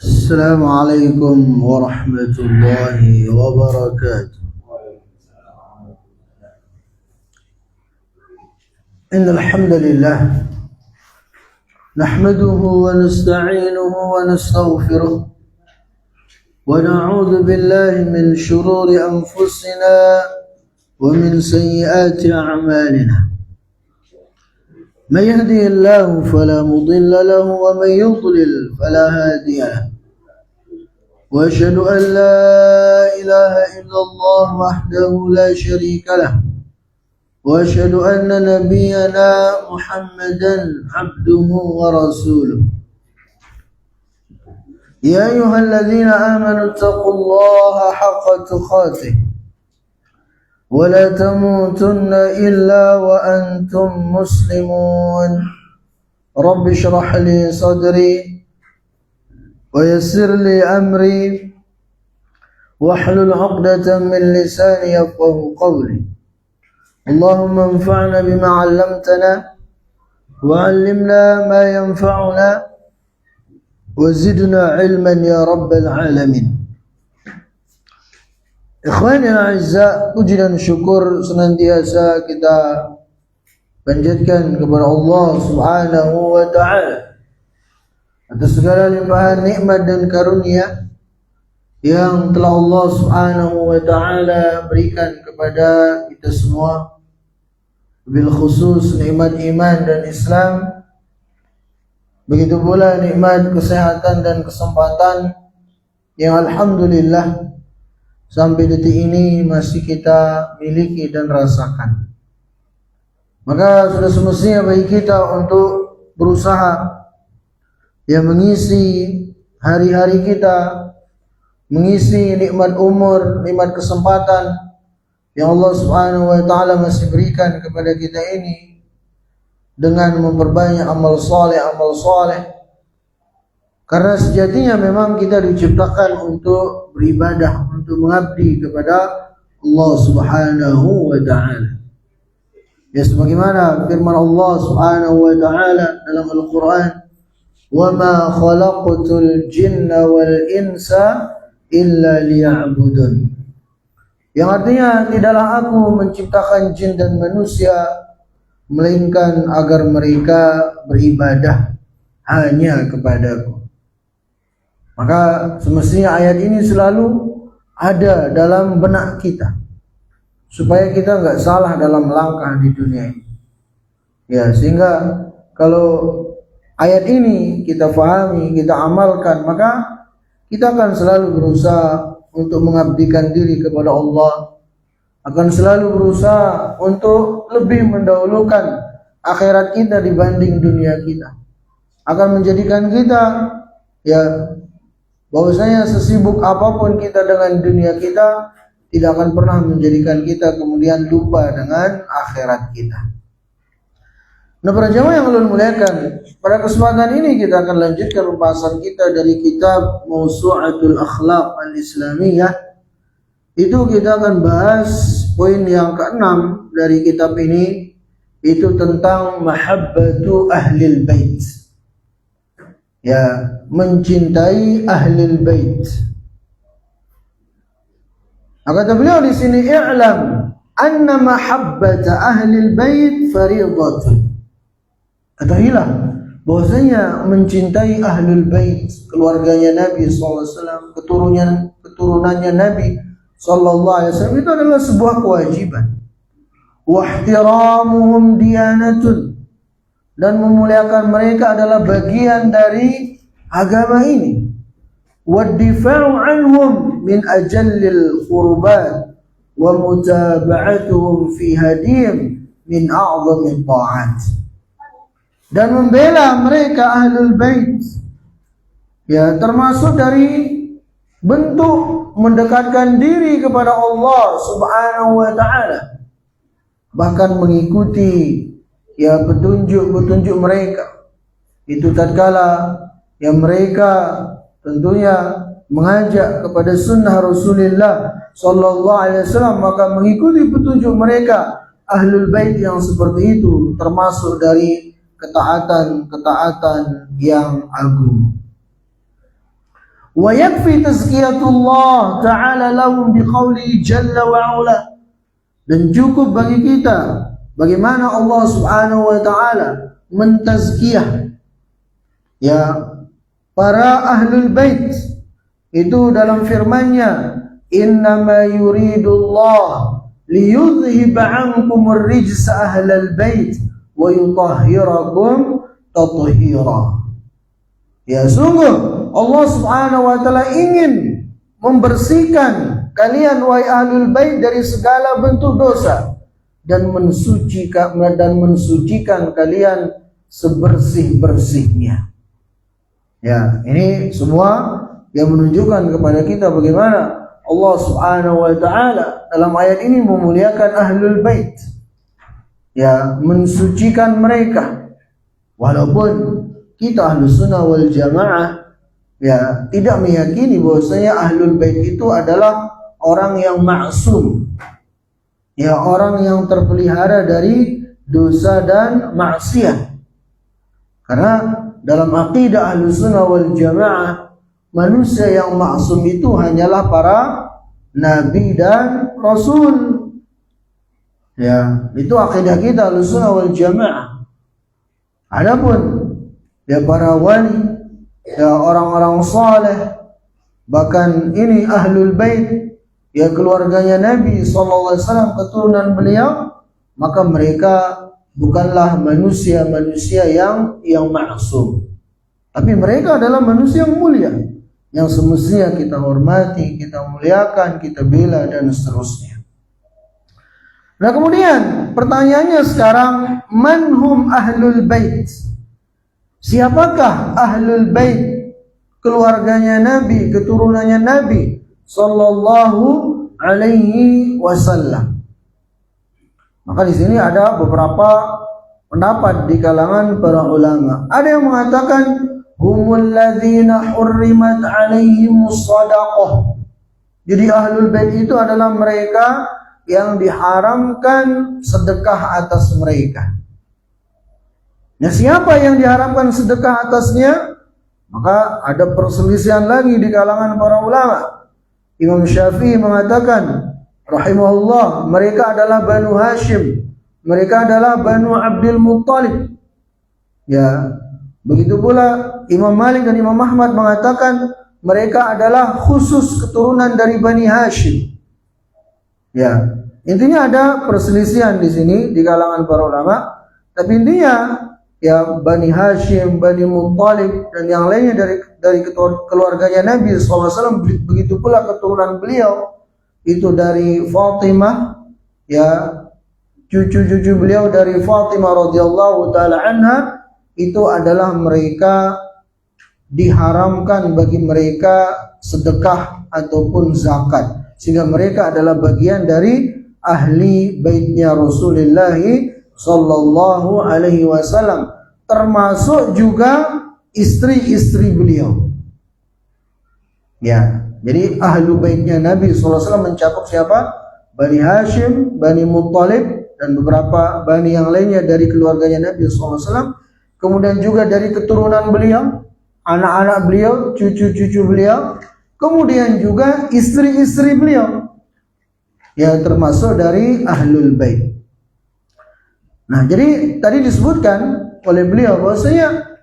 السلام عليكم ورحمة الله وبركاته. إن الحمد لله نحمده ونستعينه ونستغفره ونعوذ بالله من شرور أنفسنا ومن سيئات أعمالنا. من يهده الله فلا مضل له ومن يضلل فلا هادي له. وأشهد أن لا إله إلا الله وحده لا شريك له. وأشهد أن نبينا محمدا عبده ورسوله. يا أيها الذين آمنوا اتقوا الله حق تقاته ولا تموتن إلا وأنتم مسلمون. رب اشرح لي صدري ويسر لي أمري واحلل عقدة من لساني يفقهوا قولي. اللهم انفعنا بما علمتنا وعلمنا ما ينفعنا وزدنا علما يا رب العالمين. Ikhwani al-a'izza, puji dan syukur senantiasa kita panjatkan kepada Allah Subhanahu wa ta'ala atas segala limpahan nikmat dan karunia yang telah Allah Subhanahu wa ta'ala berikan kepada kita semua, bil khusus nikmat iman dan Islam, begitu pula nikmat kesehatan dan kesempatan yang alhamdulillah sampai detik ini masih kita miliki dan rasakan. Maka sudah semestinya bagi kita untuk berusaha mengisi hari-hari kita, mengisi nikmat umur, nikmat kesempatan yang Allah Subhanahu wa ta'ala masih berikan kepada kita ini dengan memperbanyak amal saleh. Karena sejatinya memang kita diciptakan untuk beribadah, untuk mengabdi kepada Allah Subhanahu wa ta'ala. Ya, sebagaimana firman Allah Subhanahu wa ta'ala dalam Al-Quran, وَمَا خَلَقْتُ الْجِنَّ وَالْإِنسَ إِلَّا لِيَعْبُدُونَ. Yang artinya, tidaklah aku menciptakan jin dan manusia melainkan agar mereka beribadah hanya kepadaku. Maka semestinya ayat ini selalu ada dalam benak kita supaya kita enggak salah dalam langkah di dunia ini. Ya, sehingga kalau ayat ini kita fahami, kita amalkan, maka kita akan selalu berusaha untuk mengabdikan diri kepada Allah, akan selalu berusaha untuk lebih mendahulukan akhirat kita dibanding dunia kita, akan menjadikan kita bahwasanya sesibuk apapun kita dengan dunia kita tidak akan pernah menjadikan kita kemudian lupa dengan akhirat kita. Nah, para jamaah yang Allah muliakan, pada kesempatan ini kita akan lanjutkan pembahasan kita dari kitab Mawsu'atul Akhlaq Al-Islamiyah. Itu kita akan bahas poin yang ke-6 dari kitab ini, itu tentang mahabbatu ahlil bait. Ya, mencintai ahlul bait. Kata beliau di sini, i'lam anna mahabbata ahlil bait fariidatun. Ketahuilah bahwasanya mencintai ahlul bait, keluarganya Nabi sallallahu alaihi wasallam, keturunannya Nabi sallallahu alaihi wasallam, itu adalah sebuah kewajiban. Wa ihtiramuhum diyanatun, dan memuliakan mereka adalah bagian dari agama ini. Waddifa'u anhum min ajallil qurbat wa mutaba'atuhum fi hadihim min a'zamit ta'at. Dan membela mereka ahlul bait, ya, termasuk dari bentuk mendekatkan diri kepada Allah Subhanahu wa ta'ala, bahkan mengikuti petunjuk-petunjuk mereka. Itu tatkala yang mereka tentunya mengajak kepada sunnah Rasulullah sallallahu alaihi wasallam, maka mengikuti petunjuk mereka ahlul bait yang seperti itu termasuk dari ketaatan yang agung. Wa yakfi tazkiyatullah ta'ala lahum biqauli jalla wa ala. Dan cukup bagi kita bagaimana Allah Subhanahu wa taala mentazkiyah ya para ahlul bait itu dalam firman-Nya, innama yuridullah liyudhhiba 'ankumur rijsa ahlal bait wa yutahhirakum tathhira. Ya sungguh Allah Subhanahu wa taala ingin membersihkan kalian wahai ahlul bait dari segala bentuk dosa dan mensucikan kalian sebersih-bersihnya. Ya, ini semua yang menunjukkan kepada kita bagaimana Allah Subhanahu wa taala dalam ayat ini memuliakan ahlul bait. Ya, mensucikan mereka. Walaupun kita ahlus sunnah wal jamaah ya tidak meyakini bahwasanya ahlul bait itu adalah orang yang maksum. Ya, orang yang terpelihara dari dosa dan maksiat. Karena dalam aqidah ahlus sunnah wal jamaah, manusia yang maksum itu hanyalah para nabi dan rasul. Ya, itu akidah kita ahlus sunnah wal jamaah. Adapun ya para wali, ya orang-orang saleh, bahkan ini ahlul bait, ya keluarganya Nabi sallallahu alaihi wasallam, keturunan beliau, maka mereka bukanlah manusia-manusia yang maksum. Tapi mereka adalah manusia yang mulia, yang semestinya kita hormati, kita muliakan, kita bela dan seterusnya. Nah, kemudian pertanyaannya sekarang, manhum ahlul bait? Siapakah ahlul bait? Keluarganya Nabi, keturunannya Nabi sallallahu alaihi wasallam. Maka di sini ada beberapa pendapat di kalangan para ulama. Ada yang mengatakan humul ladzina hurrimat alaihimus shadaqah. Jadi ahlul bait itu adalah mereka yang diharamkan sedekah atas mereka. Nah, siapa yang diharamkan sedekah atasnya? Maka ada perselisihan lagi di kalangan para ulama. Imam Syafi'i mengatakan rahimahullah, mereka adalah Banu Hashim, mereka adalah Banu Abdul Muttalib. Ya, begitu pula Imam Malik dan Imam Ahmad mengatakan mereka adalah khusus keturunan dari Bani Hashim. Ya, intinya ada perselisihan di sini di kalangan para ulama, tapi intinya ya Bani Hashim, Bani Muttalib dan yang lainnya dari keluarganya Nabi SAW. Begitu pula keturunan beliau itu dari Fatimah, ya cucu-cucu beliau dari Fatimah radhiyallahu taala anha, itu adalah mereka diharamkan bagi mereka sedekah ataupun zakat, sehingga mereka adalah bagian dari ahli baitnya Rasulullah sallallahu alaihi wasallam, termasuk juga istri-istri beliau. Ya, jadi ahlu baitnya Nabi sallallahu alaihi wasallam mencakup siapa? Bani Hashim, Bani Muttalib dan beberapa bani yang lainnya dari keluarganya Nabi sallallahu alaihi wasallam. Kemudian juga dari keturunan beliau, anak-anak beliau, cucu-cucu beliau, kemudian juga istri-istri beliau yang termasuk dari ahlul bait. Nah, jadi tadi disebutkan oleh beliau bahwasanya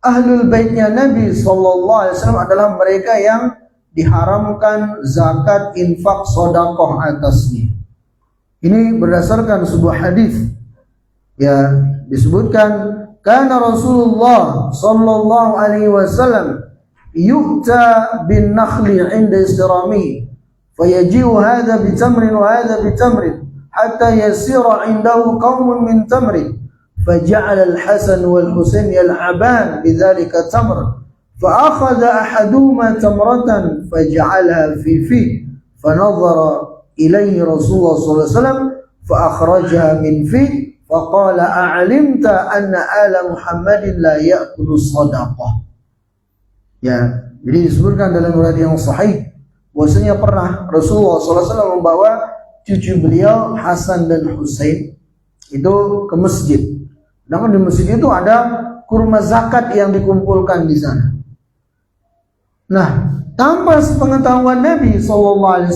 ahlul baitnya Nabi sallallahu alaihi wasallam adalah mereka yang diharamkan zakat, infak, sedekah atasnya. Ini berdasarkan sebuah hadis. Ya, disebutkan kana Rasulullah sallallahu alaihi wasallam yu'ta bin nakhli 'inda istirami fayaji'u hadha bi tamrin wa hadha bi tamrin hatta yasira 'indahu qaumun min tamrin faja'ala al-Hasan wal Husain yal'aban bidzalika tamr فأخذ أحدهما تمرة فجعلها في فنظر إليه رسول الله صلى الله عليه وسلم فأخرجها من فيه فقال أعلمت أن آل محمد لا يأكل الصدقة. Ya, jadi disebutkan dalam riwayat yang sahih bahwasanya pernah Rasulullah SAW membawa cucu beliau Hasan dan Husain itu ke masjid. Namun di masjid itu ada kurma zakat yang dikumpulkan di sana. Nah, tanpa sepengetahuan Nabi SAW,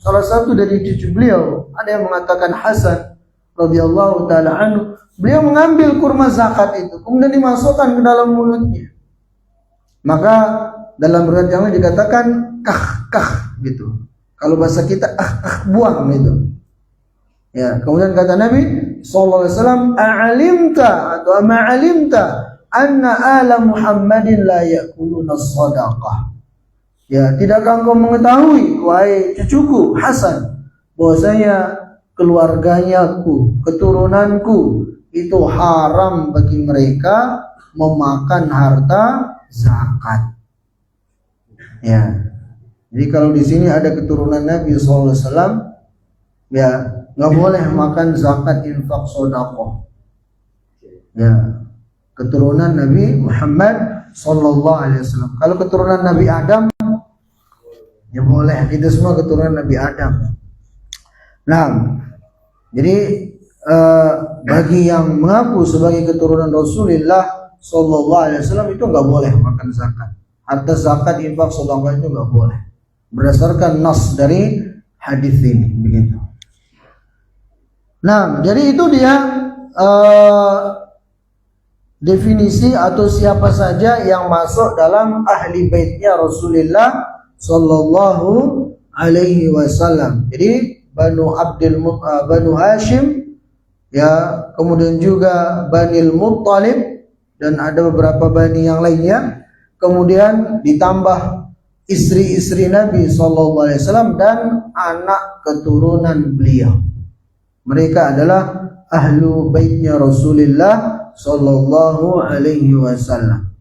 salah satu dari cucu beliau, ada yang mengatakan Hasan radhiyallahu taala anhu, beliau mengambil kurma zakat itu, kemudian dimasukkan ke dalam mulutnya. Maka dalam riwayat yang lain dikatakan kah gitu. Kalau bahasa kita buang gitu. Ya, kemudian kata Nabi sallallahu alaihi wasallam, "A'alimta atau ma'alimta anna ala Muhammadin la ya'kuluna shadaqah." Ya, tidakkah engkau mengetahui wahai cucuku Hasan bahwasanya keluarganyaku, keturunanku itu haram bagi mereka memakan harta zakat. Ya. Jadi kalau di sini ada keturunan Nabi sallallahu alaihi wasallam, ya nggak boleh makan zakat infak sedekah. Ya, keturunan Nabi Muhammad sallallahu alaihi wasallam. Kalau keturunan Nabi Adam, ya boleh. Kita semua keturunan Nabi Adam. Nah, jadi bagi yang mengaku sebagai keturunan Rasulullah sallallahu alaihi wasallam itu nggak boleh makan zakat. Harta zakat infak sedekah itu nggak boleh. Berdasarkan nas dari hadis ini, begitu. Nah, jadi itu dia definisi atau siapa saja yang masuk dalam ahli baitnya Rasulullah sallallahu alaihi wasallam. Jadi Banu Hashim, ya, kemudian juga Banil Muttalib, dan ada beberapa bani yang lainnya. Kemudian ditambah istri-istri Nabi sallallahu alaihi wasallam dan anak keturunan beliau. Mereka adalah ahlu baitnya Rasulullah sallallahu alaihi wasallam.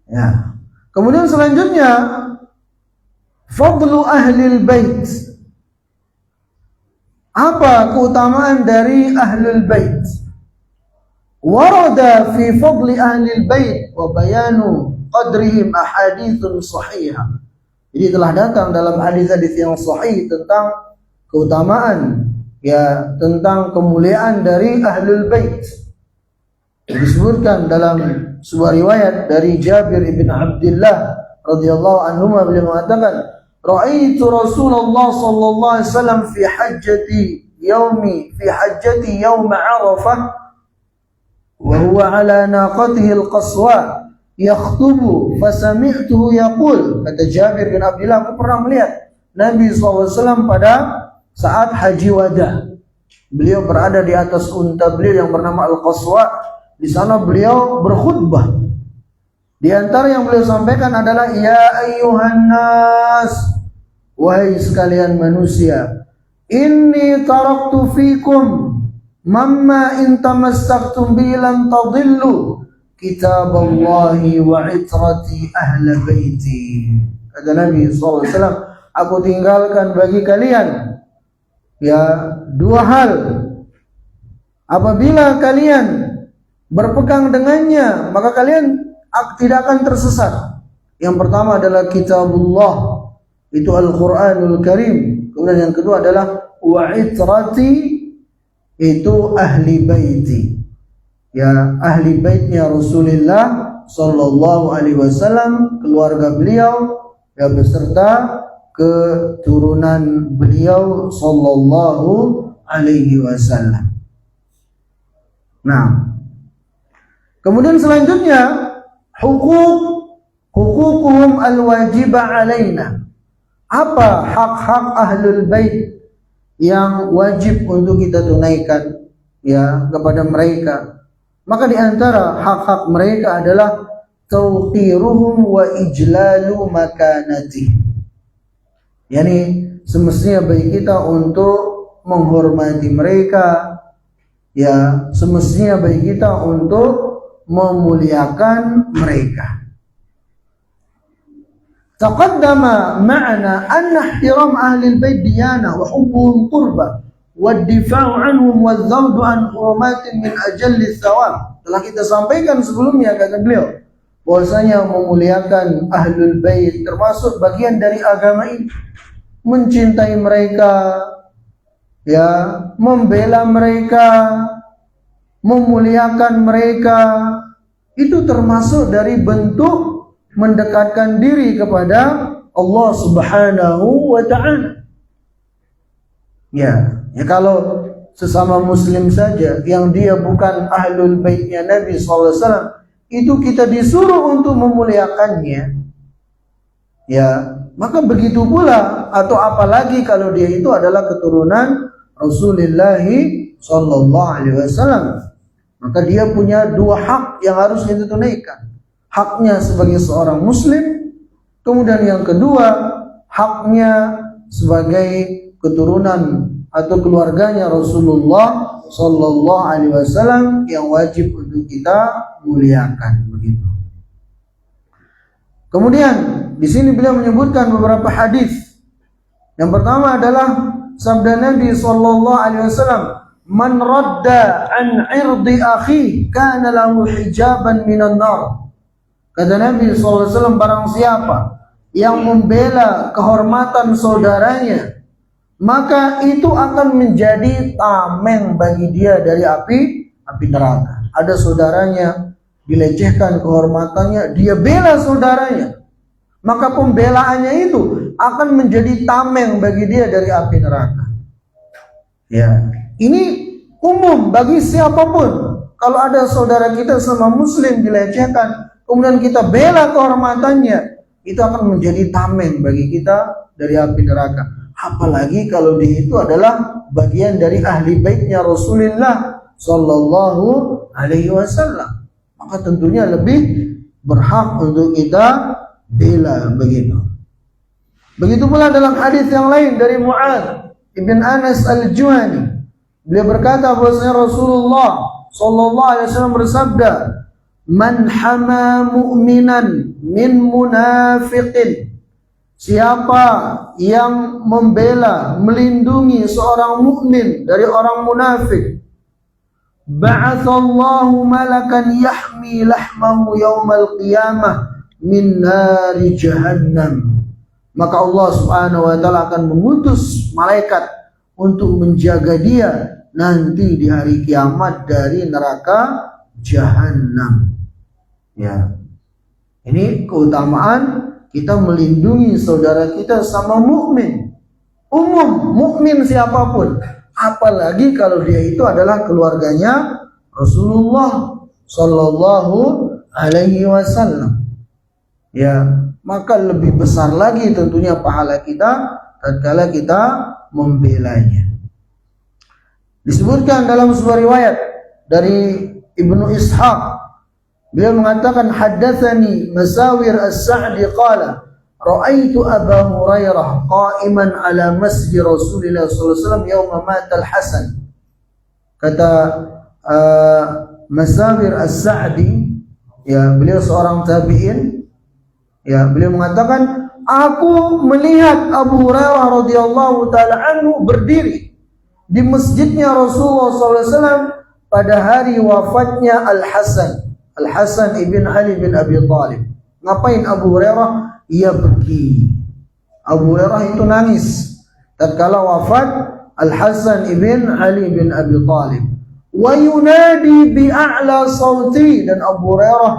Ya. Kemudian selanjutnya fadlu ahlil bait. Apa keutamaan dari ahlul bait? Warada fi fadli ahlil bait wa bayanu qadrihim ahaditsun sahihah. Jadi telah datang dalam hadis-hadis yang sahih tentang keutamaan, ya, tentang kemuliaan dari ahlul bait. Disebutkan dalam sebuah riwayat dari Jabir ibn Abdullah radhiyallahu anhu, beliau mengatakan, "Ra'aitu Rasulullah sallallahu alaihi wasallam fi hajjati yaum Arafah wa huwa ala naqatihi al-qaswa yakhtubu fasami'tuhu yaqul." Kata Jabir bin Abdullah, aku pernah melihat Nabi SAW pada saat haji wada. Beliau berada di atas unta beliau yang bernama Al-Qaswa. Di sana beliau berkhutbah. Di antara yang beliau sampaikan adalah, "Ya ayyuhan nas, wahai sekalian manusia, inni taraktu fikum mamma in tamassaktum bi lan tadillu kitaballahi wa itrati ahla baiti." Kata Nabi SAW, aku tinggalkan bagi kalian, ya, dua hal. Apabila kalian berpegang dengannya, maka kalian tidak akan tersesat. Yang pertama adalah kitabullah, itu Al-Quranul Karim. Kemudian yang kedua adalah wa itrati, itu ahli baiti, ya, ahli baitnya Rasulullah sallallahu alaihi wasallam, keluarga beliau, ya, beserta keturunan beliau sallallahu alaihi wasallam. Nah, kemudian selanjutnya huququhum al-wajibah alaina. Apa hak-hak ahlul bait yang wajib untuk kita tunaikan, ya, kepada mereka? Maka di antara hak-hak mereka adalah tawqiruhum wa ijlalu makanatih. Yani semestinya bagi kita untuk menghormati mereka, ya, semestinya bagi kita untuk memuliakan mereka. Taqaddama ma'na anna ihtiram ahli al-bait diyanah wa hubbuhum qurbah wa ad-difa'u anhum wa az-zawdu an hurumatin min ajalli thawab. Telah kita sampaikan sebelumnya, kata beliau, bahwasanya memuliakan ahlul bait termasuk bagian dari agama ini. Mencintai mereka, ya, membela mereka, memuliakan mereka, itu termasuk dari bentuk mendekatkan diri kepada Allah Subhanahu wa ta'ala. Ya kalau sesama muslim saja yang dia bukan ahlul baitnya Nabi SAW, itu kita disuruh untuk memuliakannya, ya maka begitu pula, atau apalagi kalau dia itu adalah keturunan Rasulullah Sallallahu Alaihi Wasallam, maka dia punya dua hak yang harus kita tunaikan. Haknya sebagai seorang muslim, kemudian yang kedua haknya sebagai keturunan atau keluarganya Rasulullah Sallallahu Alaihi Wasallam yang wajib untuk kita muliakan, begitu. Kemudian di sini beliau menyebutkan beberapa hadis. Yang pertama adalah sabda Nabi Sallallahu Alaihi Wasallam, "Man radda an irdi akhi kana lahu hijaban minan nar." Kata Nabi Sallallahu Alaihi Wasallam, barang siapa yang membela kehormatan saudaranya, maka itu akan menjadi tameng bagi dia dari api neraka. Ada saudaranya dilecehkan kehormatannya, dia bela saudaranya, maka pembelaannya itu akan menjadi tameng bagi dia dari api neraka. Ya, ini umum bagi siapapun. Kalau ada saudara kita sama muslim dilecehkan, kemudian kita bela kehormatannya, itu akan menjadi tameng bagi kita dari api neraka. Apalagi kalau dia itu adalah bagian dari ahli baitnya Rasulullah Sallallahu Alaihi Wasallam, maka tentunya lebih berhak untuk kita bela, begitu. Begitu pula dalam hadis yang lain dari Mu'adz ibn Anas al-Juhani, beliau berkata bahwasanya Rasulullah Sallallahu Alaihi Wasallam bersabda, "Man hama mu'minan min munafiqin." Siapa yang membela, melindungi seorang mukmin dari orang munafik, ba'atsallahu malakan yahmi lahmahu yaumal qiyamah min nari jahannam. Maka Allah Subhanahu wa taala akan mengutus malaikat untuk menjaga dia nanti di hari kiamat dari neraka jahannam. Ya. Ini keutamaan kita melindungi saudara kita sama mukmin. Umum mukmin siapapun, apalagi kalau dia itu adalah keluarganya Rasulullah Sallallahu Alaihi Wasallam. Ya, maka lebih besar lagi tentunya pahala kita tatkala kita membelanya. Disebutkan dalam sebuah riwayat dari Ibnu Ishaq, beliau mengatakan, haddatsani Masawir As-Sa'di qala ra'aitu Aba Hurairah qa'iman ala masjid Rasulullah sallallahu alaihi wasallam yauma mata Al-Hasan. Kata Masawir As-Sa'di, ya beliau seorang tabi'in, ya beliau mengatakan, aku melihat Abu Hurairah radhiyallahu taala anhu berdiri di masjidnya Rasulullah sallallahu alaihi wasallam pada hari wafatnya Al-Hasan. Al-Hasan ibn Ali bin Abi Thalib. Ngapain Abu Hurairah? Ia pergi. Abu Hurairah itu nangis tatkala wafat Al-Hasan ibn Ali bin Abi Thalib. Wa yunadi bi a'la sauti, dan Abu Hurairah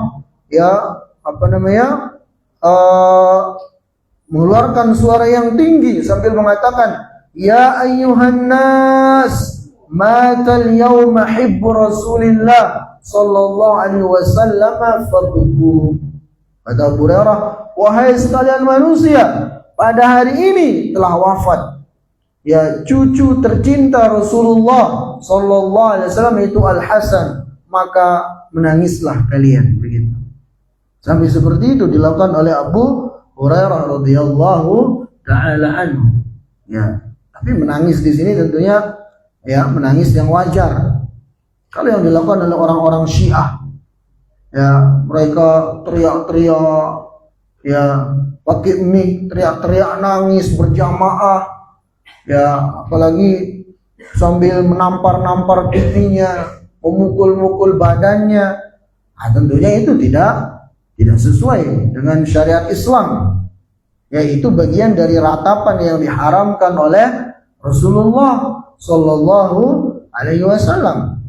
mengeluarkan suara yang tinggi sambil mengatakan, ya ayyuhan nas, matal yawma hibbu Rasulillah sallallahu alaihi wasallam fadhuku. Kata Abu Hurairah, wahai sekalian manusia, pada hari ini telah wafat ya cucu tercinta Rasulullah sallallahu alaihi wasallam, itu Al-Hasan, maka menangislah kalian, begitu. Sampai seperti itu dilakukan oleh Abu Hurairah radhiyallahu taala anhu. Ya, tapi menangis di sini tentunya ya menangis yang wajar. Kalau yang dilakukan oleh orang-orang Syiah, ya mereka teriak-teriak, ya pakai mic, teriak-teriak nangis berjamaah, ya apalagi sambil menampar-nampar pipinya, memukul-mukul badannya, tentunya itu tidak sesuai dengan syariat Islam. Ya, itu bagian dari ratapan yang diharamkan oleh Rasulullah Sallallahu Alaihi Wasallam.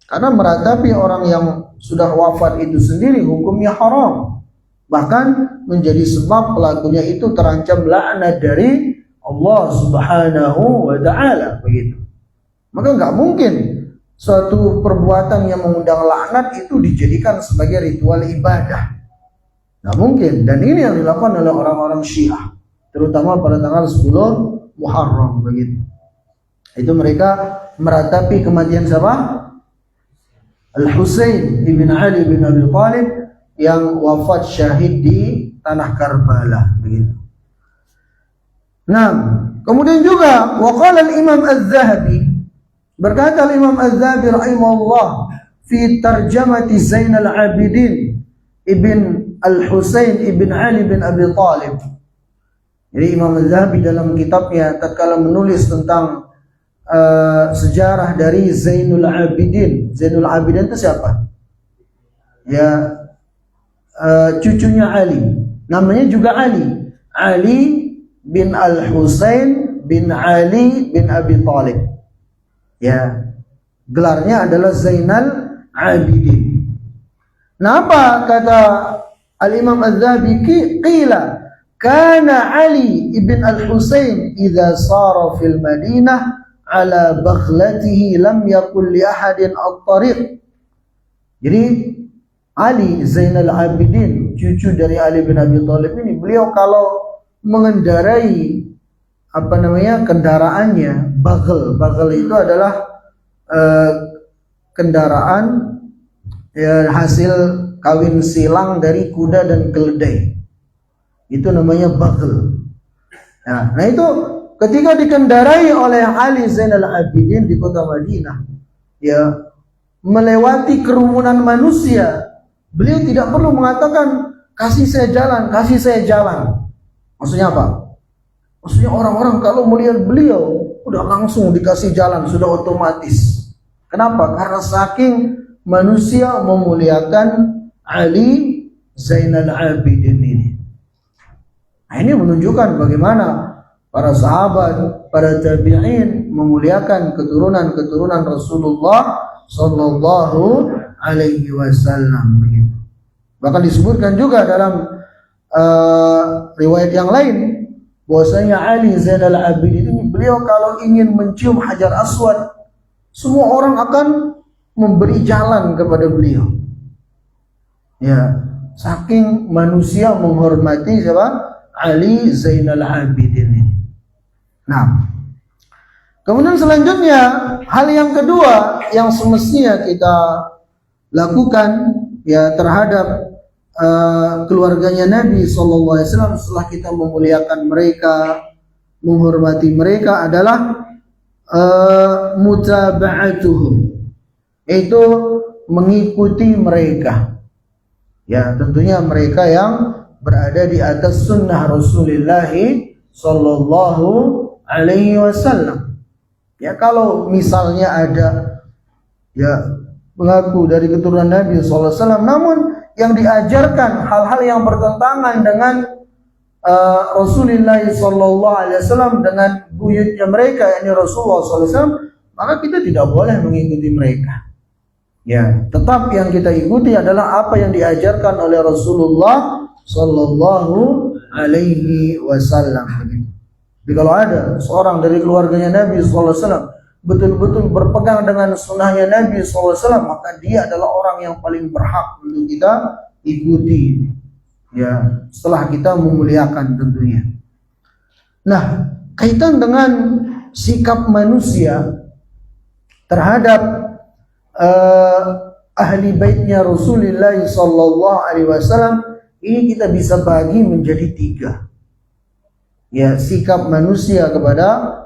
Karena meratapi orang yang sudah wafat itu sendiri hukumnya haram. Bahkan menjadi sebab pelakunya itu terancam laknat dari Allah Subhanahu wa taala, begitu. Maka nggak mungkin suatu perbuatan yang mengundang laknat itu dijadikan sebagai ritual ibadah. Nggak mungkin. Dan ini yang dilakukan oleh orang-orang Syiah, terutama pada tanggal 10 Muharram, begitu. Itu mereka meratapi kematian siapa? Al-Husain ibn Ali bin Abi Thalib yang wafat syahid di tanah Karbala, begitu. Nah, kemudian juga waqala al-Imam Az-Zahabi, berkata al-Imam Az-Zahabi rahimahullah fi tarjamati Zainal Abidin ibn Al-Husain ibn Ali bin Abi Thalib. Jadi Imam Az-Zahabi dalam kitabnya tatkala menulis tentang sejarah dari Zainul Abidin. Zainul Abidin itu siapa? Ya, cucunya Ali. Namanya juga Ali. Ali bin Al-Husain bin Ali bin Abi Thalib. Ya, gelarnya adalah Zainal Abidin. Nah, apa kata Al-Imam Az-Zahabi? Qila kana Ali ibn Al-Husain idza sara fil Madinah ala baghlatihi lam yakul li ahadin at-tariq. Jadi Ali Zainal Abidin, cucu dari Ali bin Abi Thalib ini, beliau kalau mengendarai kendaraannya, baghl itu adalah kendaraan hasil kawin silang dari kuda dan keledai. Itu namanya baghl. Nah itu ketika dikendarai oleh Ali Zainal Abidin di kota Madinah, ya, melewati kerumunan manusia, beliau tidak perlu mengatakan kasih saya jalan, kasih saya jalan. Maksudnya apa? Maksudnya orang-orang kalau melihat beliau udah langsung dikasih jalan, sudah otomatis. Kenapa? Karena saking manusia memuliakan Ali Zainal Abidin ini. Nah, ini menunjukkan bagaimana para sahabat, para tabi'in memuliakan keturunan-keturunan Rasulullah sallallahu alaihi wasallam. Bahkan disebutkan juga dalam riwayat yang lain bahwasanya Ali Zainal Abidin ini, beliau kalau ingin mencium Hajar Aswad, semua orang akan memberi jalan kepada beliau. Ya, saking manusia menghormati siapa? Ali Zainal Abidin ini. Nah, kemudian selanjutnya hal yang kedua yang semestinya kita lakukan, ya, terhadap keluarganya Nabi SAW setelah kita memuliakan mereka, menghormati mereka adalah mutaba'atuhum, itu mengikuti mereka. Ya, tentunya mereka yang berada di atas sunnah Rasulullah sallallahu alaihi wasallam. Ya, kalau misalnya ada ya mengaku dari keturunan Nabi sallallahu alaihi wasallam, namun yang diajarkan hal-hal yang bertentangan dengan Rasulullah sallallahu alaihi wasallam, dengan buyutnya mereka, yakni Rasulullah sallallahu alaihi wasallam, maka kita tidak boleh mengikuti mereka. Ya, tetap yang kita ikuti adalah apa yang diajarkan oleh Rasulullah sallallahu alaihi wasallam. Jadi kalau ada seorang dari keluarganya Nabi sallallahu alaihi wasallam betul-betul berpegang dengan sunnahnya Nabi sallallahu alaihi wasallam, maka dia adalah orang yang paling berhak untuk kita ikuti. Ya, setelah kita memuliakan tentunya. Nah, kaitan dengan sikap manusia terhadap ahli baitnya Rasulullah sallallahu alaihi wasallam, ini kita bisa bagi menjadi 3. Ya, sikap manusia kepada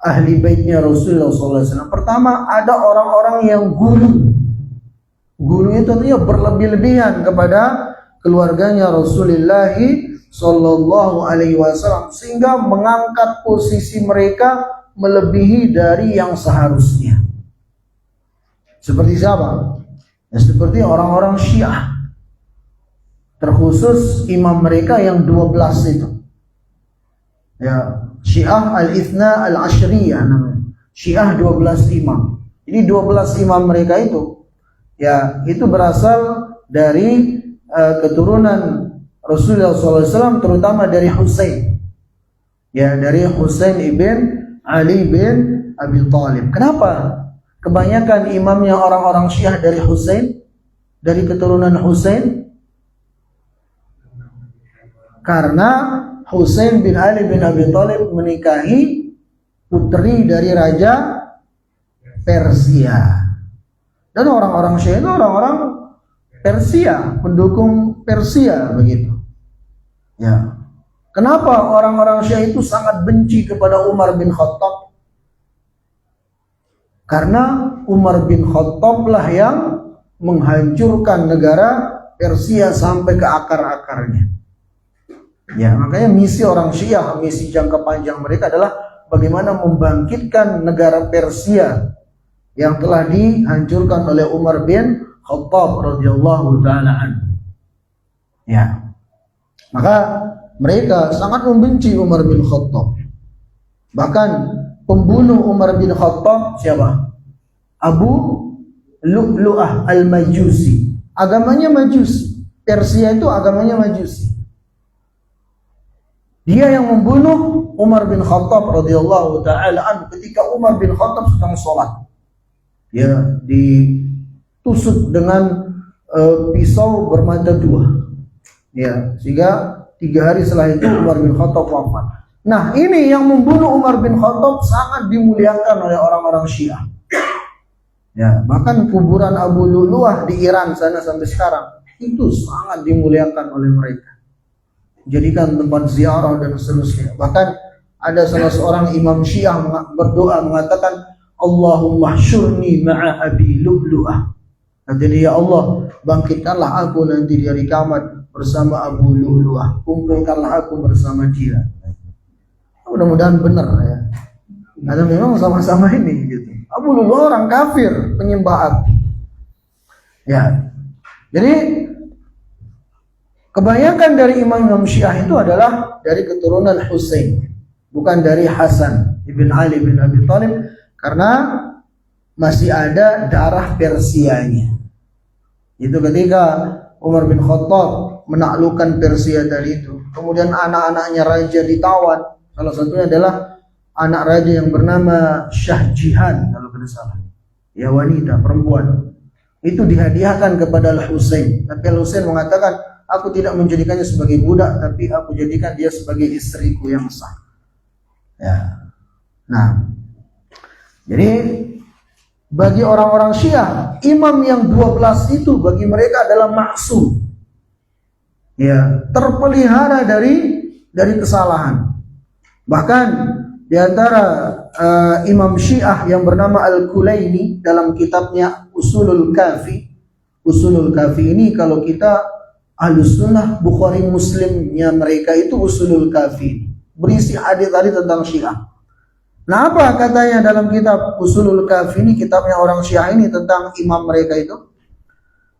ahli baitnya Rasulullah sallallahu alaihi wasallam. Pertama, ada orang-orang yang gulu. Gulu itu artinya berlebih-lebihan kepada keluarganya Rasulullah sallallahu alaihi wasallam, sehingga mengangkat posisi mereka melebihi dari yang seharusnya. Seperti siapa? Ya, seperti orang-orang Syiah. Terkhusus imam mereka yang 12 itu. Ya, Syiah al-Ithna al-Ashriyah namanya. Syiah 12 imam. Jadi 12 imam mereka itu, ya, itu berasal dari keturunan Rasulullah SAW, terutama dari Husain. Ya, dari Husain ibn Ali bin Abi Thalib. Kenapa? Kebanyakan imamnya orang-orang Syiah dari Husain, dari keturunan Husain. Karena Husain bin Ali bin Abi Thalib menikahi putri dari Raja Persia. Dan orang-orang Syiah itu orang-orang Persia, pendukung Persia begitu. Ya. Kenapa orang-orang Syiah itu sangat benci kepada Umar bin Khattab? Karena Umar bin Khattab lah yang menghancurkan negara Persia sampai ke akar-akarnya. Ya, makanya misi orang Syiah, misi jangka panjang mereka adalah bagaimana membangkitkan negara Persia yang telah dihancurkan oleh Umar bin Khattab radhiyallahu taala anhu. Ya. Maka mereka sangat membenci Umar bin Khattab. Bahkan pembunuh Umar bin Khattab siapa? Abu Lu'lu'ah al-Majusi. Agamanya Majusi. Persia itu agamanya Majusi. Dia yang membunuh Umar bin Khattab radhiyallahu taala anhu ketika Umar bin Khattab sedang sholat. Ya, ditusuk dengan pisau bermata dua. Ya, sehingga 3 hari setelah itu Umar bin Khattab wafat. Nah, ini yang membunuh Umar bin Khattab sangat dimuliakan oleh orang-orang Syiah. Ya, bahkan kuburan Abu Lu'lu'ah di Iran sana sampai sekarang itu sangat dimuliakan oleh mereka. Jadikan tempat ziarah dan seterusnya. Bahkan ada salah seorang imam Syiah berdoa mengatakan, Allahumma hsyurni ma'a Abi Lu'lu'ah. Jadi ya Allah, bangkitkanlah aku nanti di hari kiamat bersama Abu Lu'lu'ah. Kumpulkanlah aku bersama dia. Mudah-mudahan benar ya. Karena memang sama-sama ini gitu. Abu Lu'lu'ah orang kafir, penyembah api. Ya. Jadi kebanyakan dari imam-imam Syiah itu adalah dari keturunan Husain, bukan dari Hasan ibn Ali bin Abi Thalib, karena masih ada darah Persianya. Itu ketika Umar bin Khattab menaklukkan Persia tadi itu. Kemudian anak-anaknya raja ditawan. Salah satunya adalah anak raja yang bernama Shah Jihan kalau tidak salah. Ya, wanita, perempuan. Itu dihadiahkan kepada Al-Husain. Tapi Al-Husain mengatakan, aku tidak menjadikannya sebagai budak, tapi aku jadikan dia sebagai istriku yang sah. Ya. Nah, jadi bagi orang-orang Syiah, imam yang 12 itu bagi mereka adalah maksum. Ya, terpelihara dari kesalahan. Bahkan di antara imam Syiah yang bernama Al-Kulaini dalam kitabnya Usulul Kafi. Usulul Kafi ini kalau kita Ahlus Sunnah Bukhari Muslimnya mereka itu Usulul Kafi. Berisi hadis-hadis tentang Syiah. Nah, apa katanya dalam kitab Usulul Kafi ini, kitabnya orang Syiah ini tentang imam mereka itu?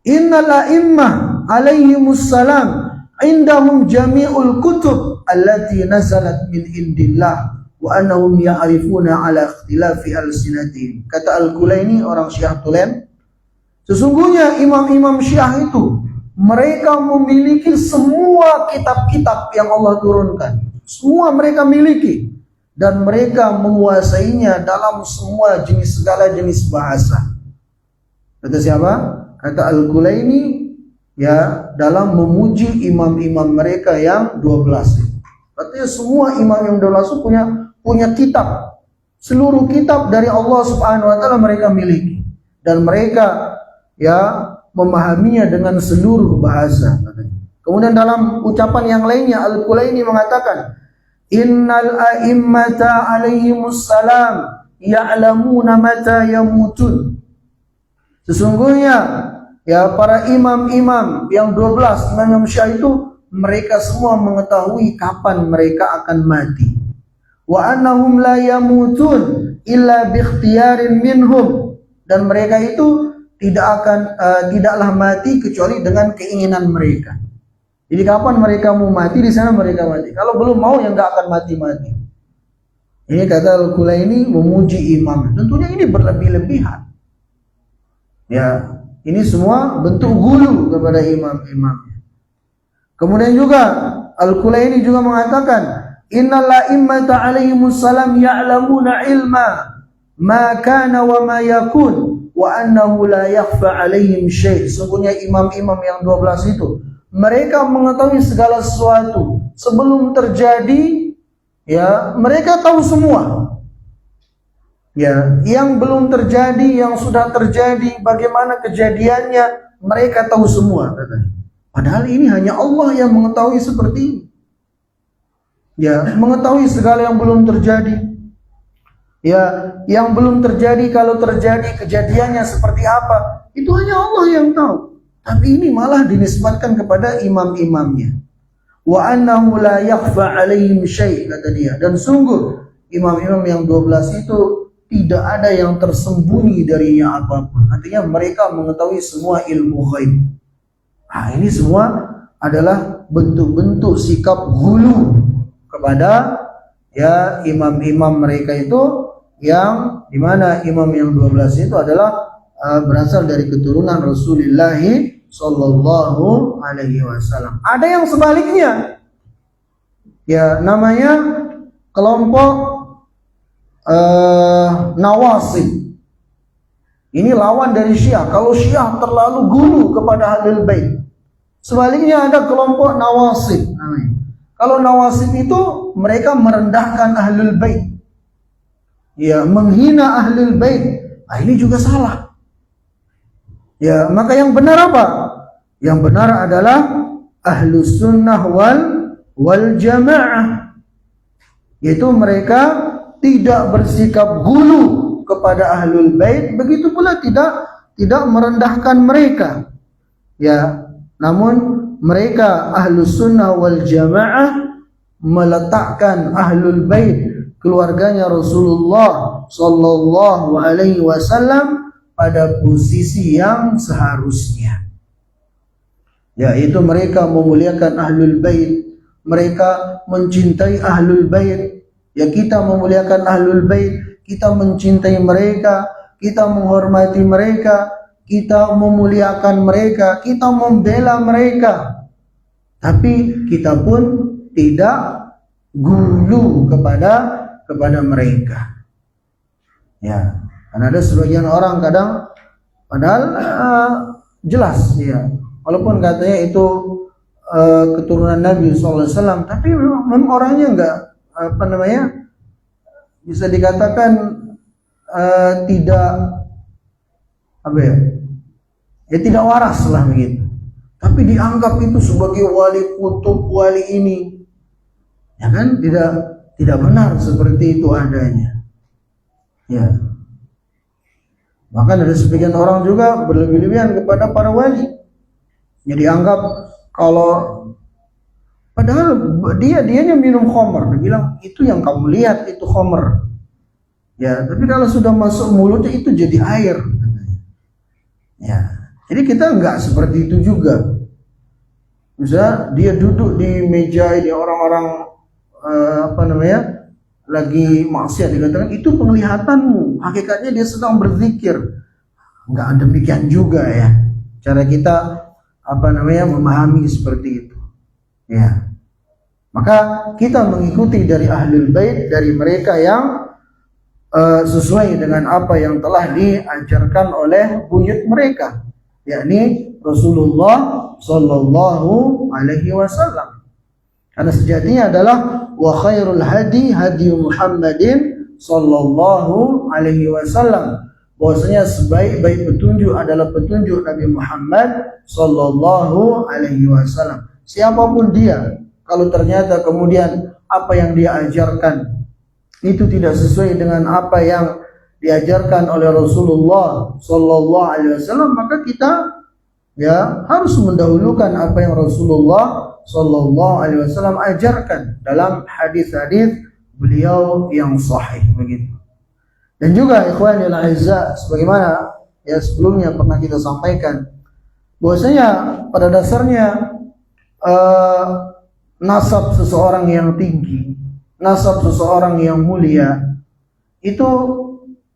Innal a'immah alaihimus salam indahum jami'ul kutub allati nazalat min indillah wa annahum ya'rifuna ala ikhtilafi alsinatihim. Kata Al-Kulaini orang Syiah Tulen, sesungguhnya imam-imam Syiah itu mereka memiliki semua kitab-kitab yang Allah turunkan. Semua mereka miliki. Dan mereka menguasainya dalam semua jenis, segala jenis bahasa. Kata siapa? Kata Al-Kulaini, ya, dalam memuji imam-imam mereka yang 12. Artinya semua imam yang 12 itu punya kitab. Seluruh kitab dari Allah Subhanahu wa taala mereka miliki. Dan mereka ya memahaminya dengan seluruh bahasa. Kemudian dalam ucapan yang lainnya Al-Kulaini mengatakan, innal a'immata alaihimus salam ya'lamuna mata yamutun. Sesungguhnya ya para imam-imam yang 12 imam Syiah itu mereka semua mengetahui kapan mereka akan mati. Wa annahum la yamutun illa bi ikhtiyarin minhum. Dan mereka itu tidaklah mati kecuali dengan keinginan mereka. Jadi kapan mereka mau mati, di sana mereka mati. Kalau belum mau, ya nggak akan mati-mati. Ini kata Al-Kulaini memuji imam. Tentunya ini berlebih-lebihan. Ya, ini semua bentuk gulu kepada imam-imam. Kemudian juga Al-Kulaini juga mengatakan, innal la'immata alaihimus salam ya'lamuna ilma ma kana wa ma yakun wa annahu la yakhfa alaihim syai'. Sungguhnya imam-imam yang 12 itu mereka mengetahui segala sesuatu sebelum terjadi, ya, mereka tahu semua. Ya, yang belum terjadi, yang sudah terjadi, bagaimana kejadiannya, mereka tahu semua, katanya. Padahal ini hanya Allah yang mengetahui seperti ini. Ya, mengetahui segala yang belum terjadi. Ya, yang belum terjadi, kalau terjadi kejadiannya seperti apa, itu hanya Allah yang tahu. Tapi ini malah dinisbatkan kepada imam-imamnya. Wa annahu la yakhfa alaihim syai', kata dia. Dan sungguh imam-imam yang 12 itu tidak ada yang tersembunyi darinya apapun. Artinya mereka mengetahui semua ilmu ghaib. Nah, ini semua adalah bentuk-bentuk sikap hulu kepada, ya, imam-imam mereka itu, yang dimana imam yang 12 itu adalah berasal dari keturunan Rasulullah Sallallahu Alaihi Wasallam. Ada yang sebaliknya, ya, namanya kelompok Nawasib. Ini lawan dari Syiah. Kalau Syiah terlalu gulu kepada Ahlul Bait. Sebaliknya ada kelompok Nawasib. Kalau Nawasib itu mereka merendahkan Ahlul Bait, ya, menghina Ahlul Bait. Nah, ini juga salah. Ya, maka yang benar apa? Yang benar adalah Ahlus Sunnah wal Jamaah. Yaitu mereka tidak bersikap gulu kepada Ahlul Bait, begitu pula tidak merendahkan mereka. Ya, namun mereka Ahlus Sunnah wal Jamaah meletakkan Ahlul Bait, keluarganya Rasulullah Sallallahu Alaihi Wasallam, pada posisi yang seharusnya. Yaitu mereka memuliakan Ahlul Bait, mereka mencintai Ahlul Bait. Ya, kita memuliakan Ahlul Bait, kita mencintai mereka, kita menghormati mereka, kita memuliakan mereka, kita membela mereka. Tapi kita pun tidak gulu kepada mereka. Ya, karena ada sebagian orang kadang padahal jelas, ya, walaupun katanya itu keturunan Nabi SAW, tapi memang orangnya enggak, bisa dikatakan tidak tidak waras lah begitu. Tapi dianggap itu sebagai wali kutub, wali ini, ya kan, tidak benar seperti itu adanya. Ya, bahkan ada sebagian orang juga berlebih-lebihan kepada para wali. Jadi anggap kalau padahal dianya minum khamr, dia bilang itu yang kamu lihat itu khamr. Ya, tapi kalau sudah masuk mulutnya itu jadi air. Ya, jadi kita enggak seperti itu juga. Misalnya dia duduk di meja ini, orang-orang lagi maksiat, dikatakan itu penglihatanmu, hakikatnya dia sedang berzikir. Enggak demikian juga, ya, cara kita memahami seperti itu. Ya, maka kita mengikuti dari Ahlul Bait, dari mereka yang sesuai dengan apa yang telah diajarkan oleh buyut mereka, yakni Rasulullah Sallallahu Alaihi Wasallam. Karena sejatinya adalah wa khairul hadi hadi Muhammadin Sallallahu Alaihi Wasallam. Bahwasanya sebaik-baik petunjuk adalah petunjuk Nabi Muhammad Sallallahu Alaihi Wasallam. Siapapun dia, kalau ternyata kemudian apa yang dia ajarkan itu tidak sesuai dengan apa yang diajarkan oleh Rasulullah Sallallahu Alaihi Wasallam, maka kita, ya, harus mendahulukan apa yang Rasulullah Sallallahu Alaihi Wasallam ajarkan dalam hadis-hadis beliau yang sahih, begitu. Dan juga ikhwanil a'izza, sebagaimana ya sebelumnya pernah kita sampaikan, bahwasanya pada dasarnya nasab seseorang yang tinggi, nasab seseorang yang mulia, itu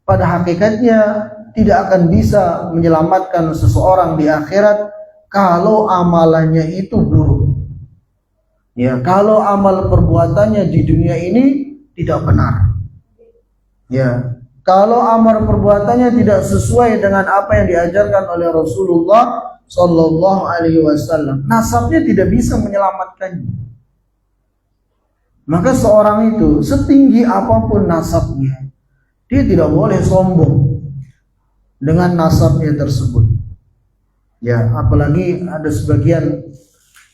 pada hakikatnya tidak akan bisa menyelamatkan seseorang di akhirat kalau amalannya itu buruk. Ya, kalau amal perbuatannya di dunia ini tidak benar. Ya, kalau amal perbuatannya tidak sesuai dengan apa yang diajarkan oleh Rasulullah Sallallahu Alaihi Wasallam, nasabnya tidak bisa menyelamatkannya. Maka seorang itu setinggi apapun nasabnya, dia tidak boleh sombong dengan nasabnya tersebut. Ya, apalagi ada sebagian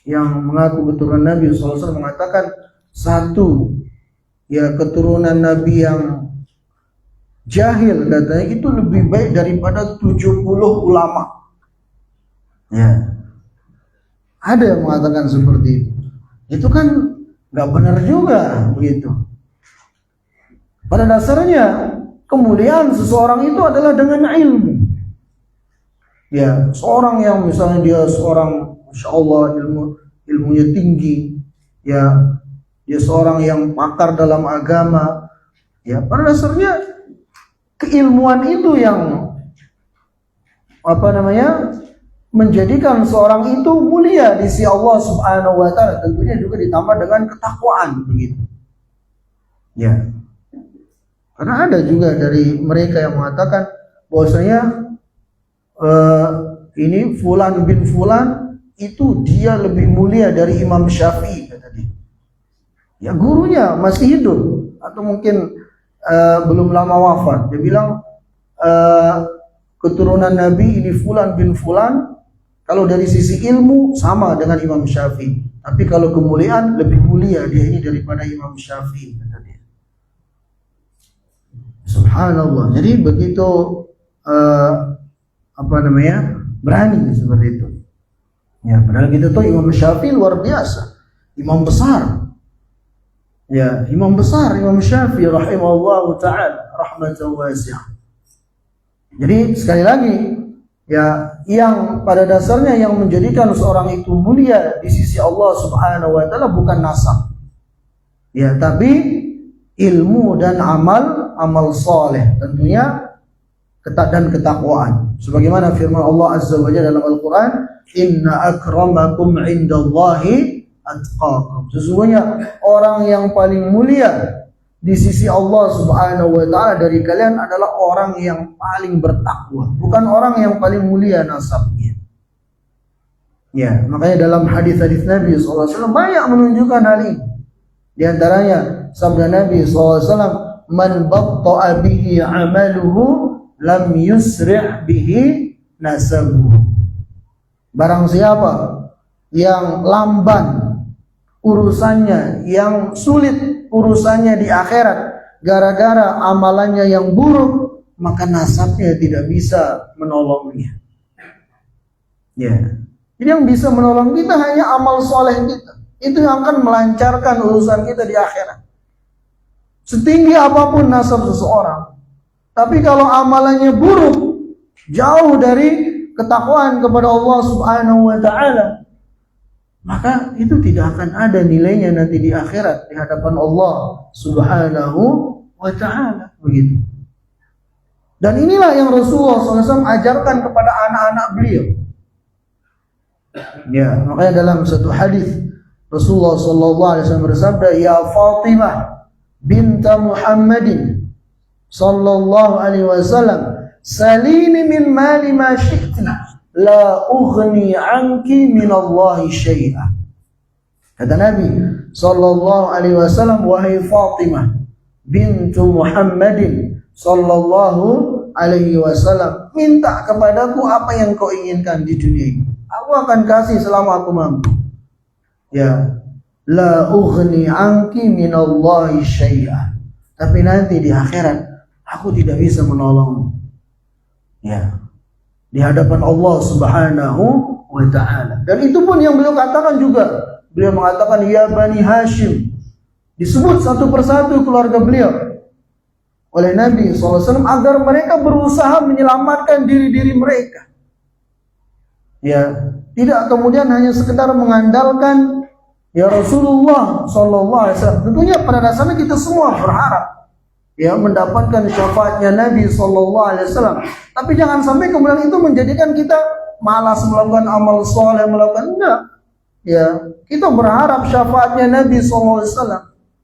yang mengaku keturunan Nabi SAW mengatakan satu ya keturunan Nabi yang jahil katanya itu lebih baik daripada 70 ulama. Ya, ada yang mengatakan seperti itu. Itu kan nggak benar juga begitu. Pada dasarnya kemuliaan seseorang itu adalah dengan ilmu. Ya, seorang yang misalnya dia seorang Masya Allah ilmunya tinggi, ya dia seorang yang pakar dalam agama, ya pada dasarnya keilmuan itu yang menjadikan seorang itu mulia di sisi Allah Subhanahu wa taala, tentunya juga ditambah dengan ketakwaan begitu. Ya. Karena ada juga dari mereka yang mengatakan bahwasanya ini fulan bin fulan itu dia lebih mulia dari Imam Syafi'i kata dia. Ya gurunya masih hidup atau mungkin belum lama wafat. Dia bilang keturunan Nabi ini fulan bin fulan, kalau dari sisi ilmu sama dengan Imam Syafi'i, tapi kalau kemuliaan lebih mulia dia ini daripada Imam Syafi'i kata dia. Subhanallah. Jadi begitu berani seperti itu. Ya, padahal kita tahu Imam Syafi'i luar biasa, imam besar. Ya, imam besar Imam Syafi'i rahimahullahu taala rahmatan wasi'ah. Jadi sekali lagi, ya yang pada dasarnya yang menjadikan seorang itu mulia di sisi Allah Subhanahu wa taala bukan nasab. Ya, tapi ilmu dan amal saleh, tentunya dan ketakwaan. Sebagaimana firman Allah Azza wa Jalla dalam Al-Qur'an, "Inna akramakum 'indallahi atqakum." Sesungguhnya orang yang paling mulia di sisi Allah Subhanahu wa taala dari kalian adalah orang yang paling bertakwa, bukan orang yang paling mulia nasabnya. Ya, makanya dalam hadis-hadis Nabi sallallahu alaihi wasallam banyak menunjukkan hal ini. Di antaranya sabda Nabi sallallahu alaihi wasallam, "Man batta'a bihi 'amaluhu lam yusri' bihi nasabuhu." Barang siapa yang lamban urusannya, yang sulit urusannya di akhirat gara-gara amalannya yang buruk, maka nasabnya tidak bisa menolongnya. Ya. Jadi yang bisa menolong kita hanya amal soleh kita. Itu yang akan melancarkan urusan kita di akhirat. Setinggi apapun nasab seseorang, tapi kalau amalannya buruk, jauh dari ketakwaan kepada Allah Subhanahu wa taala, maka itu tidak akan ada nilainya nanti di akhirat di hadapan Allah Subhanahu wa taala, begitu. Dan inilah yang Rasulullah SAW ajarkan kepada anak-anak beliau. Ya, makanya dalam satu hadis Rasulullah SAW bersabda, "Ya Fatimah binta Muhammadin sallallahu alaihi wasallam, salini min mali ma syi'ti, la ughni anki min Allahi syai'a." Kata Nabi sallallahu alaihi wasallam, "Wahai Fatimah bintu Muhammadin sallallahu alaihi wasallam, minta kepadaku apa yang kau inginkan di dunia ini, aku akan kasih selama aku mampu. Ya, la ughni anki min Allahi syai'a, tapi nanti di akhirat aku tidak bisa menolongmu." Ya, di hadapan Allah Subhanahu wa taala. Dan itu pun yang beliau katakan juga. Beliau mengatakan, "Ya Bani Hashim." Disebut satu persatu keluarga beliau oleh Nabi SAW agar mereka berusaha menyelamatkan diri-diri mereka. Ya, tidak kemudian hanya sekedar mengandalkan ya Rasulullah SAW. Tentunya pada dasarnya kita semua berharap ya mendapatkan syafaatnya Nabi SAW. Tapi jangan sampai kemudian itu menjadikan kita malas melakukan amal soleh, enggak. Ya, kita berharap syafaatnya Nabi SAW.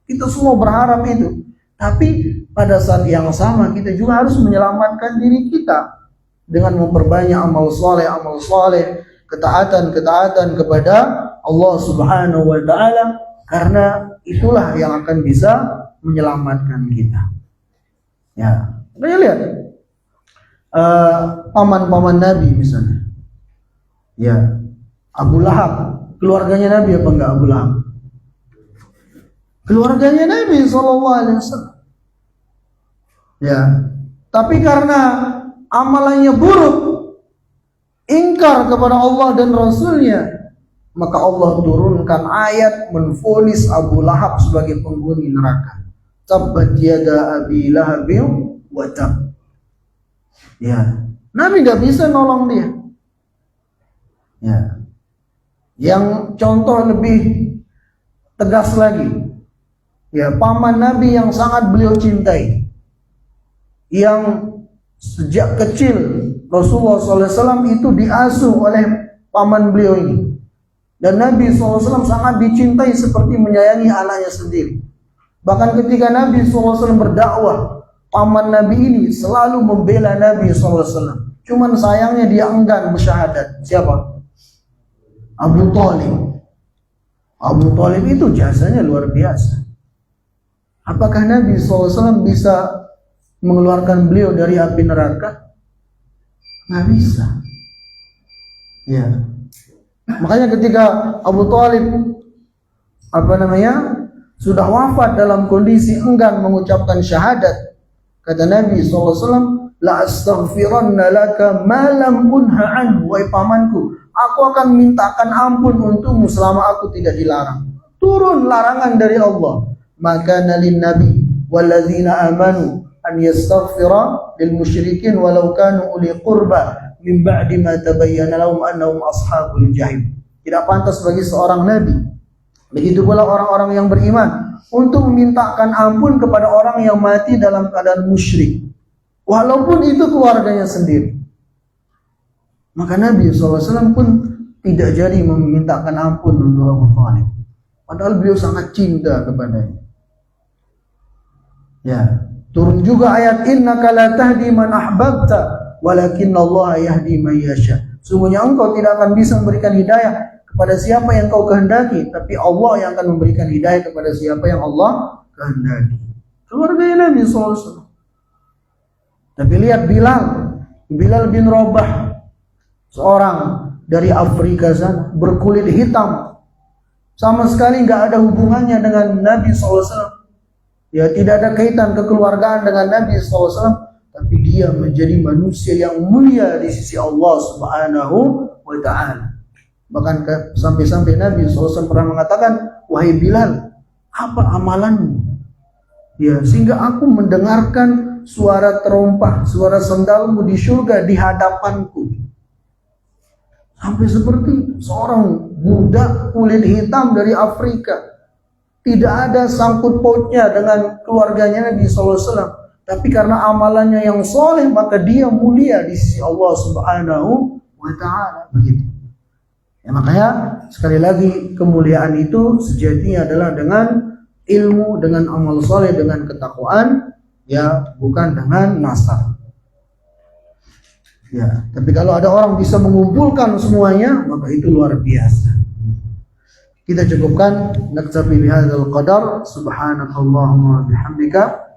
Kita semua berharap itu. Tapi pada saat yang sama kita juga harus menyelamatkan diri kita dengan memperbanyak amal soleh, ketaatan kepada Allah Subhanahu wa taala, karena itulah yang akan bisa menyelamatkan kita. Ya, kita lihat paman-paman Nabi misalnya. Ya, Abu Lahab, keluarganya Nabi apa enggak Abu Lahab? Keluarganya Nabi SAW. Ya, tapi karena amalannya buruk, ingkar kepada Allah dan Rasulnya, maka Allah turunkan ayat menvonis Abu Lahab sebagai penghuni neraka. Tabbat yada Abi Lahabin wa tab. Ya, Nabi nggak bisa nolong dia. Ya, yang contoh lebih tegas lagi, ya, paman Nabi yang sangat beliau cintai, yang sejak kecil Rasulullah SAW itu diasuh oleh paman beliau ini, dan Nabi SAW sangat dicintai seperti menyayangi anaknya sendiri. Bahkan ketika Nabi SAW berdakwah, paman Nabi ini selalu membela Nabi SAW. Cuman sayangnya dia enggan bersyahadat. Siapa? Abu Thalib. Abu Thalib itu jasanya luar biasa. Apakah Nabi SAW bisa mengeluarkan beliau dari api neraka? Nggak bisa. Ya. Makanya ketika Abu Thalib sudah wafat dalam kondisi enggan mengucapkan syahadat, kata Nabi SAW, la astaghfiranna laka ma lam unha anhu, wahai pamanku, aku akan mintakan ampun untukmu selama aku tidak dilarang. Turun larangan dari Allah. Maka nalin nabi walladzina amanu an yastaghfira lil musyrikin walau kanu uli qurba min ba'di ma tabayyana lahum annahum ashabul jahim. Tidak pantas bagi seorang nabi, begitu pula orang-orang yang beriman, untuk memintakan ampun kepada orang yang mati dalam keadaan musyrik, walaupun itu keluarganya sendiri. Maka Nabi SAW pun tidak jadi memintakan ampun untuk Abu Thalib, padahal beliau sangat cinta kepadanya. Ya, turun juga ayat innaka la tahdi man ahbabta walakinallaha yahdi man yasha. Sungguhnya engkau tidak akan bisa memberikan hidayah kepada siapa yang kau kehendaki, tapi Allah yang akan memberikan hidayah kepada siapa yang Allah kehendaki. Keluarga Nabi SAW. Tapi lihat Bilal bin Rabah, seorang dari Afrika sana, berkulit hitam, sama sekali nggak ada hubungannya dengan Nabi SAW. Ya, tidak ada kaitan kekeluargaan dengan Nabi SAW, tapi dia menjadi manusia yang mulia di sisi Allah Subhanahu wa Ta'ala. Bahkan sampai-sampai Nabi SAW pernah mengatakan, wahai Bilal, apa amalanmu? Ya, sehingga aku mendengarkan suara terompah, suara sendalmu di surga di hadapanku. Sampai seperti seorang budak kulit hitam dari Afrika, tidak ada sangkut pautnya dengan keluarganya Nabi SAW, tapi karena amalannya yang soleh, maka dia mulia di sisi Allah Subhanahu wa Ta'ala. Begitu. Ya, makanya sekali lagi kemuliaan itu sejatinya adalah dengan ilmu, dengan amal soleh, dengan ketakwaan, ya, bukan dengan nasab. Ya, tapi kalau ada orang bisa mengumpulkan semuanya, maka itu luar biasa. Kita cukupkan, naktafi bihadzal qadar. Subhanakallahumma wa bihamdika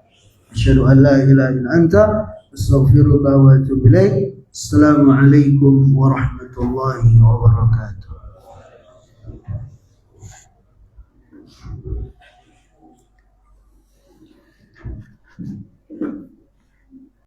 asyhadu an la ilaha illa anta astaghfiruka wa atubu ilaik. Assalamualaikum warahmatullahi wabarakatuh.